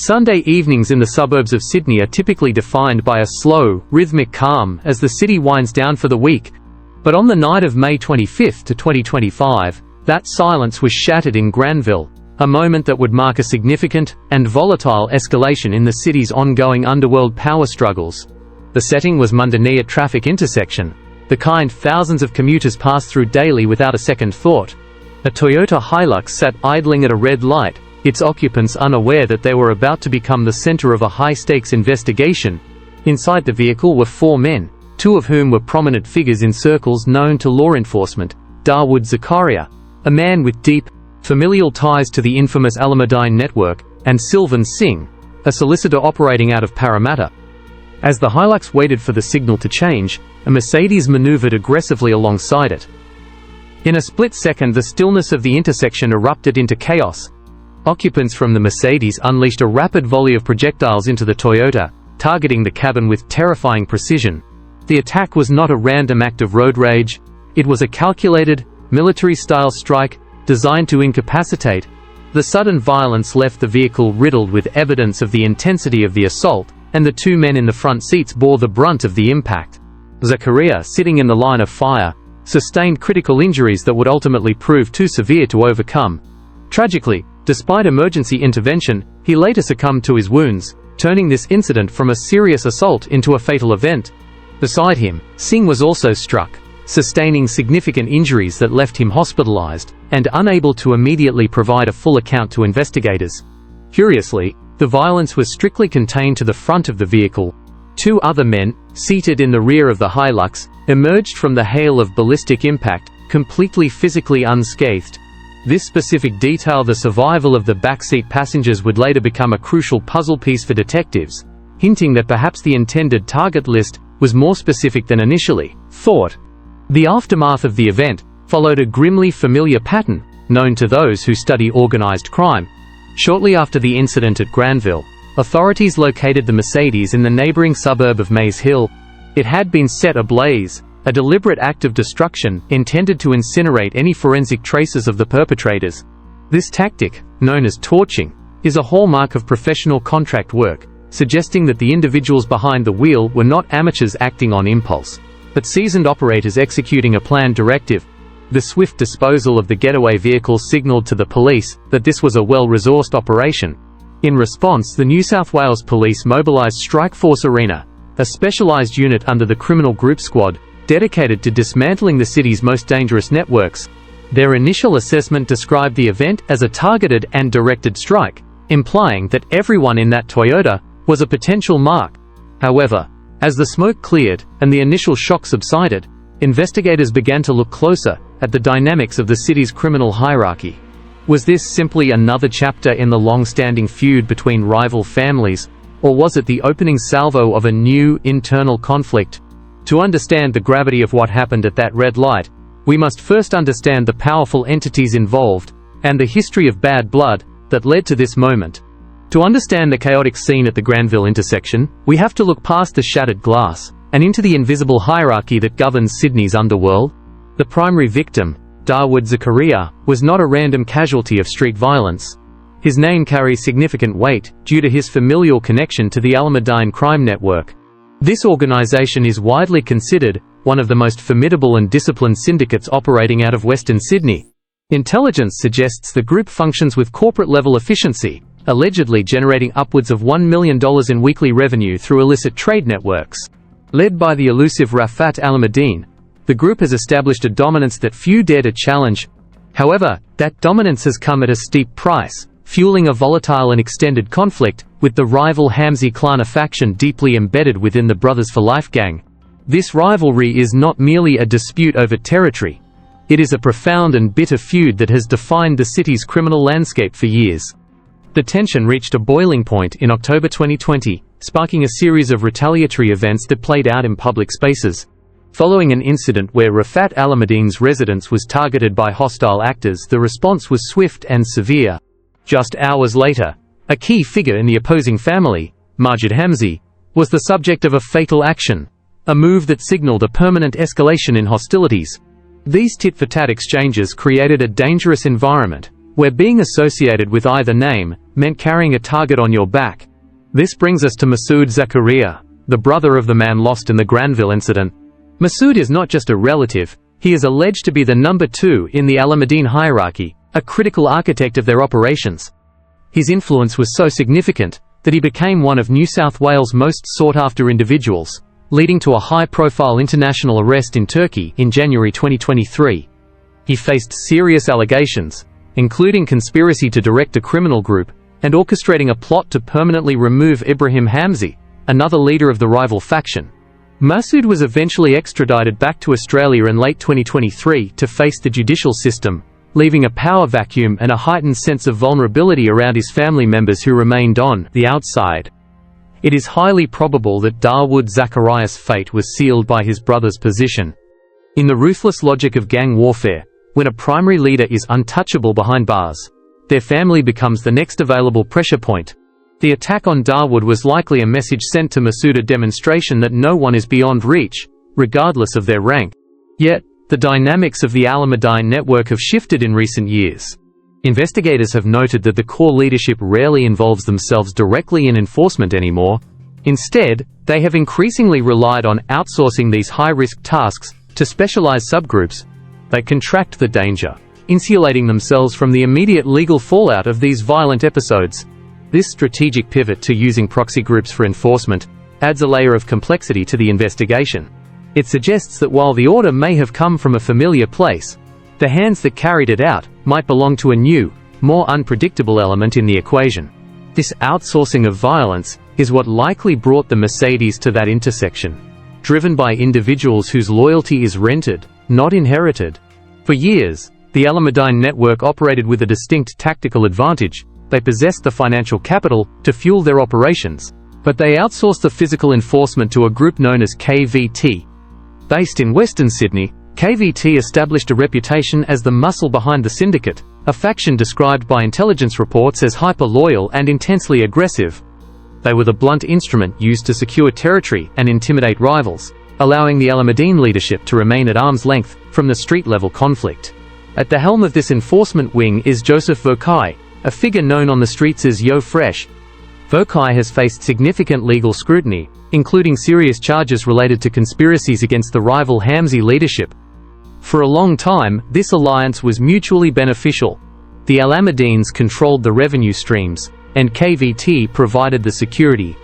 Sunday evenings in the suburbs of Sydney are typically defined by a slow, rhythmic calm as the city winds down for the week. But on the night of May 25, 2025, that silence was shattered in Granville, a moment that would mark a significant and volatile escalation in the city's ongoing underworld power struggles. The setting was Mundanea traffic intersection, the kind thousands of commuters pass through daily without a second thought. A Toyota Hilux sat idling at a red light, its occupants unaware that they were about to become the center of a high-stakes investigation. Inside the vehicle were 4 men, 2 of whom were prominent figures in circles known to law enforcement: Darwood Zakaria, a man with deep, familial ties to the infamous Alamadine Network, and Silven Singh, a solicitor operating out of Parramatta. As the Hilux waited for the signal to change, a Mercedes maneuvered aggressively alongside it. In a split second, the stillness of the intersection erupted into chaos. Occupants from the Mercedes unleashed a rapid volley of projectiles into the Toyota, targeting the cabin with terrifying precision. The attack was not a random act of road rage. It was a calculated, military-style strike designed to incapacitate. The sudden violence left the vehicle riddled with evidence of the intensity of the assault, and the 2 men in the front seats bore the brunt of the impact. Zakaria, sitting in the line of fire, sustained critical injuries that would ultimately prove too severe to overcome. Tragically, despite emergency intervention, he later succumbed to his wounds, turning this incident from a serious assault into a fatal event. Beside him, Singh was also struck, sustaining significant injuries that left him hospitalized and unable to immediately provide a full account to investigators. Curiously, the violence was strictly contained to the front of the vehicle. 2 other men, seated in the rear of the Hilux, emerged from the hail of ballistic impact, completely physically unscathed. This specific detail, the survival of the backseat passengers, would later become a crucial puzzle piece for detectives, hinting that perhaps the intended target list was more specific than initially thought. The aftermath of the event followed a grimly familiar pattern, known to those who study organized crime. Shortly after the incident at Granville, authorities located the Mercedes in the neighboring suburb of Maze Hill. It had been set ablaze, a deliberate act of destruction intended to incinerate any forensic traces of the perpetrators. This tactic, known as torching, is a hallmark of professional contract work, suggesting that the individuals behind the wheel were not amateurs acting on impulse, but seasoned operators executing a planned directive. The swift disposal of the getaway vehicle signaled to the police that this was a well-resourced operation. In response, the New South Wales Police mobilised Strikeforce Arena, a specialised unit under the Criminal Group Squad, dedicated to dismantling the city's most dangerous networks. Their initial assessment described the event as a targeted and directed strike, implying that everyone in that Toyota was a potential mark. However, as the smoke cleared and the initial shock subsided, investigators began to look closer at the dynamics of the city's criminal hierarchy. Was this simply another chapter in the long-standing feud between rival families, or was it the opening salvo of a new, internal conflict? To understand the gravity of what happened at that red light, we must first understand the powerful entities involved, and the history of bad blood that led to this moment. To understand the chaotic scene at the Granville intersection, we have to look past the shattered glass, and into the invisible hierarchy that governs Sydney's underworld. The primary victim, Darwood Zakaria, was not a random casualty of street violence. His name carries significant weight due to his familial connection to the Alamadine Crime Network. This organization is widely considered one of the most formidable and disciplined syndicates operating out of Western Sydney. Intelligence suggests the group functions with corporate-level efficiency, allegedly generating upwards of $1 million in weekly revenue through illicit trade networks. Led by the elusive Rafat Alamadine, the group has established a dominance that few dare to challenge. However, that dominance has come at a steep price, fueling a volatile and extended conflict with the rival Hamzy clan, a faction deeply embedded within the Brothers for Life gang. This rivalry is not merely a dispute over territory. It is a profound and bitter feud that has defined the city's criminal landscape for years. The tension reached a boiling point in October 2020, sparking a series of retaliatory events that played out in public spaces. Following an incident where Rafat Alamadine's residence was targeted by hostile actors, the response was swift and severe. Just hours later, a key figure in the opposing family, Majid Hamzy, was the subject of a fatal action, a move that signaled a permanent escalation in hostilities. These tit-for-tat exchanges created a dangerous environment, where being associated with either name meant carrying a target on your back. This brings us to Masood Zakaria, the brother of the man lost in the Granville incident. Masood is not just a relative, he is alleged to be the number 2 in the Alamadine hierarchy, a critical architect of their operations. His influence was so significant that he became one of New South Wales' most sought-after individuals, leading to a high-profile international arrest in Turkey in January 2023. He faced serious allegations, including conspiracy to direct a criminal group and orchestrating a plot to permanently remove Ibrahim Hamzy, another leader of the rival faction. Masood was eventually extradited back to Australia in late 2023 to face the judicial system, leaving a power vacuum and a heightened sense of vulnerability around his family members who remained on the outside. It is highly probable that Darwood Zakaria's fate was sealed by his brother's position. In the ruthless logic of gang warfare, when a primary leader is untouchable behind bars, their family becomes the next available pressure point. The attack on Darwood was likely a message sent to Masood, a demonstration that no one is beyond reach, regardless of their rank. Yet, the dynamics of the Alamadine network have shifted in recent years. Investigators have noted that the core leadership rarely involves themselves directly in enforcement anymore. Instead, they have increasingly relied on outsourcing these high-risk tasks to specialized subgroups. They contract the danger, insulating themselves from the immediate legal fallout of these violent episodes. This strategic pivot to using proxy groups for enforcement adds a layer of complexity to the investigation. It suggests that while the order may have come from a familiar place, the hands that carried it out might belong to a new, more unpredictable element in the equation. This outsourcing of violence is what likely brought the Mercedes to that intersection, driven by individuals whose loyalty is rented, not inherited. For years, the Alamadine network operated with a distinct tactical advantage. They possessed the financial capital to fuel their operations, but they outsourced the physical enforcement to a group known as KVT. Based in Western Sydney, KVT established a reputation as the muscle behind the syndicate, a faction described by intelligence reports as hyper-loyal and intensely aggressive. They were the blunt instrument used to secure territory and intimidate rivals, allowing the Alamadine leadership to remain at arm's length from the street-level conflict. At the helm of this enforcement wing is Joseph Vokai, a figure known on the streets as Yo Fresh. Vokai has faced significant legal scrutiny, including serious charges related to conspiracies against the rival Hamzy leadership. For a long time, this alliance was mutually beneficial. The Alamadines controlled the revenue streams, and KVT provided the security.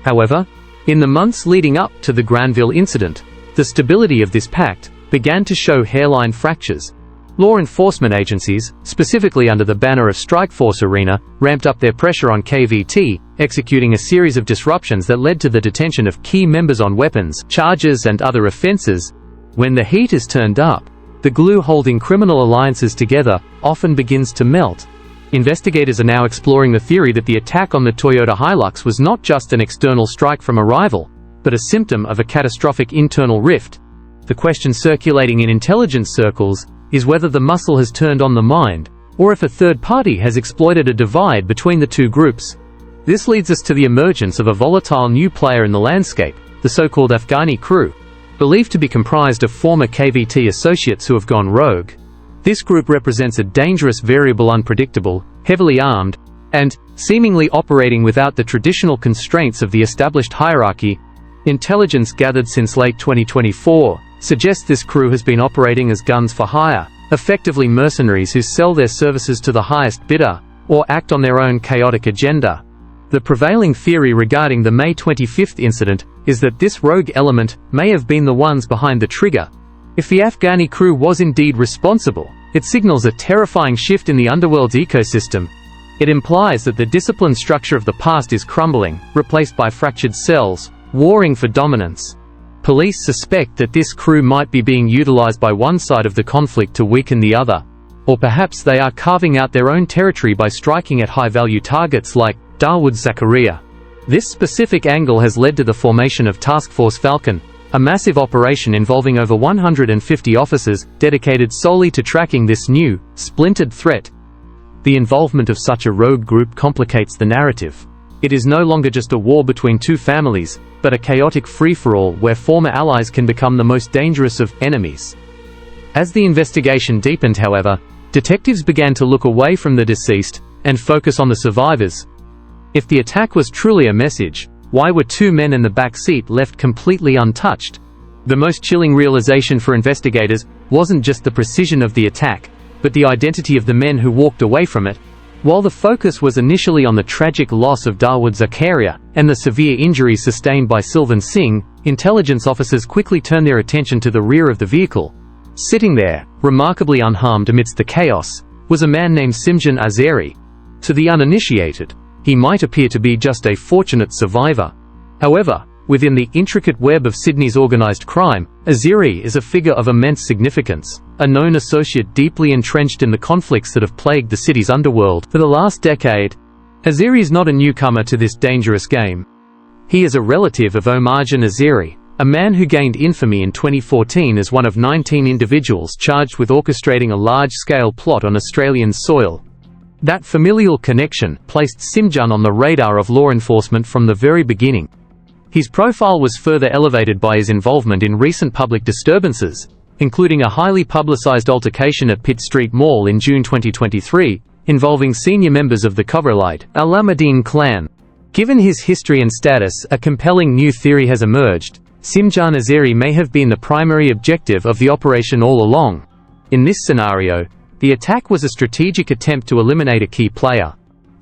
However, in the months leading up to the Granville incident, the stability of this pact began to show hairline fractures. Law enforcement agencies, specifically under the banner of Strikeforce Arena, ramped up their pressure on KVT, executing a series of disruptions that led to the detention of key members on weapons charges and other offenses. When the heat is turned up, the glue holding criminal alliances together often begins to melt. Investigators are now exploring the theory that the attack on the Toyota Hilux was not just an external strike from a rival, but a symptom of a catastrophic internal rift. The question circulating in intelligence circles is whether the muscle has turned on the mind, or if a third party has exploited a divide between the two groups. This leads us to the emergence of a volatile new player in the landscape, the so-called Afghani Crew, believed to be comprised of former KVT associates who have gone rogue. This group represents a dangerous variable, unpredictable, heavily armed, and seemingly operating without the traditional constraints of the established hierarchy. Intelligence gathered since late 2024 suggests this crew has been operating as guns for hire, effectively mercenaries who sell their services to the highest bidder, or act on their own chaotic agenda. The prevailing theory regarding the May 25th incident is that this rogue element may have been the ones behind the trigger. If the Afghani Crew was indeed responsible, it signals a terrifying shift in the Underworld's ecosystem. It implies that the disciplined structure of the past is crumbling, replaced by fractured cells, warring for dominance. Police suspect that this crew might be being utilized by one side of the conflict to weaken the other. Or perhaps they are carving out their own territory by striking at high-value targets like Darwood Zakaria. This specific angle has led to the formation of Task Force Falcon, a massive operation involving over 150 officers dedicated solely to tracking this new, splintered threat. The involvement of such a rogue group complicates the narrative. It is no longer just a war between two families, but a chaotic free-for-all where former allies can become the most dangerous of enemies. As the investigation deepened, however, detectives began to look away from the deceased and focus on the survivors. If the attack was truly a message, why were two men in the back seat left completely untouched? The most chilling realization for investigators wasn't just the precision of the attack, but the identity of the men who walked away from it. While the focus was initially on the tragic loss of Darwood Zakaria and the severe injuries sustained by Silven Singh, intelligence officers quickly turned their attention to the rear of the vehicle. Sitting there, remarkably unharmed amidst the chaos, was a man named Simjan Azeri. To the uninitiated, he might appear to be just a fortunate survivor. However, within the intricate web of Sydney's organised crime, Azeri is a figure of immense significance, a known associate deeply entrenched in the conflicts that have plagued the city's underworld for the last decade. Azeri is not a newcomer to this dangerous game. He is a relative of Simjan Azeri, a man who gained infamy in 2014 as one of 19 individuals charged with orchestrating a large-scale plot on Australian soil. That familial connection placed Simjan on the radar of law enforcement from the very beginning. His profile was further elevated by his involvement in recent public disturbances, including a highly publicized altercation at Pitt Street Mall in June 2023, involving senior members of the Coverlight Alamadine clan. Given his history and status, a compelling new theory has emerged. Simjan Azeri may have been the primary objective of the operation all along. In this scenario, the attack was a strategic attempt to eliminate a key player,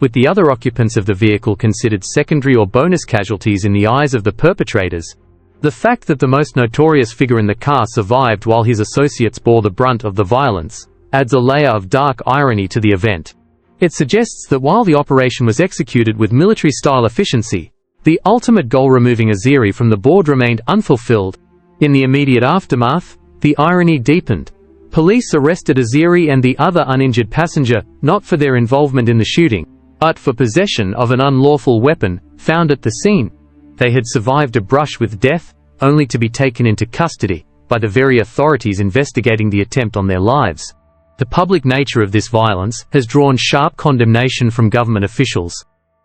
with the other occupants of the vehicle considered secondary or bonus casualties in the eyes of the perpetrators. The fact that the most notorious figure in the car survived while his associates bore the brunt of the violence adds a layer of dark irony to the event. It suggests that while the operation was executed with military-style efficiency, the ultimate goal, removing Azeri from the board, remained unfulfilled. In the immediate aftermath, the irony deepened. Police arrested Azeri and the other uninjured passenger, not for their involvement in the shooting, but for possession of an unlawful weapon found at the scene. They had survived a brush with death, only to be taken into custody by the very authorities investigating the attempt on their lives. The public nature of this violence has drawn sharp condemnation from government officials.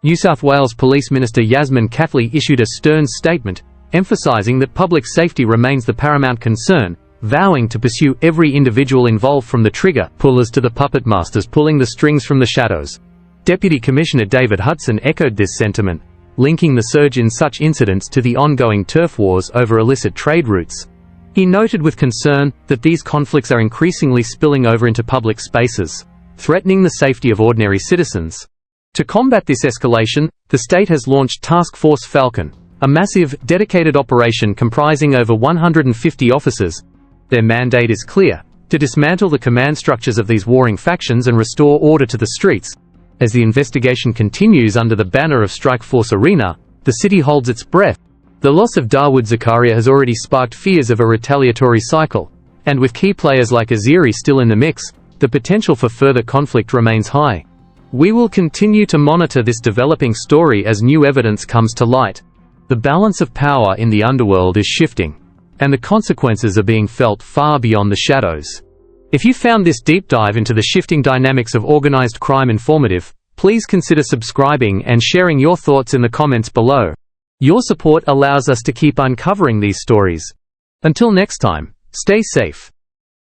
New South Wales Police Minister Yasmin Catley issued a stern statement, emphasising that public safety remains the paramount concern, vowing to pursue every individual involved, from the trigger pullers to the puppet masters pulling the strings from the shadows. Deputy Commissioner David Hudson echoed this sentiment, linking the surge in such incidents to the ongoing turf wars over illicit trade routes. He noted with concern that these conflicts are increasingly spilling over into public spaces, threatening the safety of ordinary citizens. To combat this escalation, the state has launched Task Force Falcon, a massive, dedicated operation comprising over 150 officers. Their mandate is clear: to dismantle the command structures of these warring factions and restore order to the streets. As the investigation continues under the banner of Strikeforce Arena, the city holds its breath. The loss of Darwood Zakaria has already sparked fears of a retaliatory cycle, and with key players like Azeri still in the mix, the potential for further conflict remains high. We will continue to monitor this developing story as new evidence comes to light. The balance of power in the underworld is shifting, and the consequences are being felt far beyond the shadows. If you found this deep dive into the shifting dynamics of organized crime informative, please consider subscribing and sharing your thoughts in the comments below. Your support allows us to keep uncovering these stories. Until next time, stay safe.